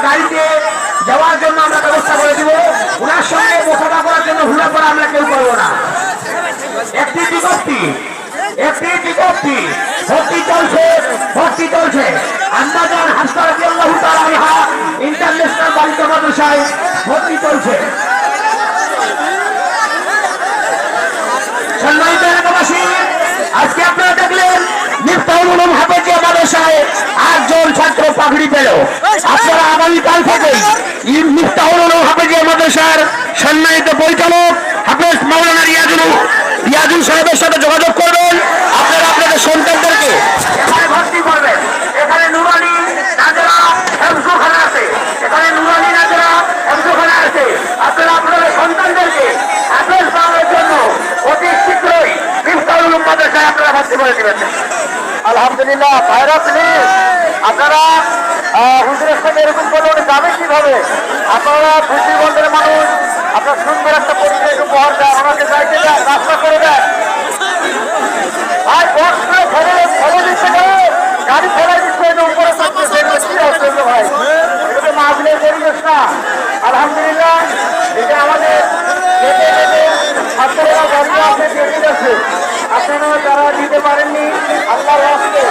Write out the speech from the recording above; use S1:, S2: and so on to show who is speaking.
S1: গাড়িতে যাওয়ার জন্য আমরা ব্যবস্থা করে দিব। ওনার সঙ্গে মোকাবিলা করার জন্য হুড়া করা আমরা কেউ করবো না। একটি বিজ্ঞপ্তি ভর্তি চলছে আম্মাজান হাসপাতাল রাদিয়াল্লাহু তাআলা আনহা ইন্টারন্যাশনাল বালিকা মাদ্রাসায় ভর্তি চলছে। সম্মানিত এলাকাবাসী, আজকে আপনারা দেখলেন মিফতাহুল উলুম হাফেজিয়া মাদ্রাসায় 8 জন ছাত্র পাগড়ি পেল। আপনারা আগামীকাল থেকে মিফতাহুল উলুম হাফেজিয়া মাদ্রাসার সম্মানিত পরিচালক হাফেজ মাওলানা রিয়াজুল সাহেবের সাথে যোগাযোগ করবেন। আপনারা আপনাদের সন্তানদেরকে এখানে ভর্তি করবেন। এখানে নুরানি নাজরা হেফজখানা আছে, আপনারা আপনাদের সন্তানদেরকে হাফেজ বানানোর জন্য অতি শীঘ্রই মিফতাহুল উলুম মাদ্রাসায় আপনারা ভর্তি করে দিবেন। আলহামদুলিল্লাহ। ভাইরা প্লিজ আপনারা হুজুরের সাথে এরকম করলে উনি যাবে কিভাবে? আপনারা বুদ্ধিবন্ধের মানুষ, আপনার সুন্দর একটা পরিবেশ উপহার দেন, আমাকে যাইতে দেন, রাস্তা করে দেন। ভাই বক্স করে ফেলে দিচ্ছে কেন? গাড়ি ফেলে দিচ্ছে, উপরে থাকতেছে, কি হচ্ছে ভাই? এটা তো মাহফিলের পরিবেশ না। আলহামদুলিল্লাহ, এটা আমাদের ছাত্ররা দাঁড়িয়ে আছে, দেখে গেছে। আপনারা যারা দিতে পারেননি আল্লাহর রাস্তায়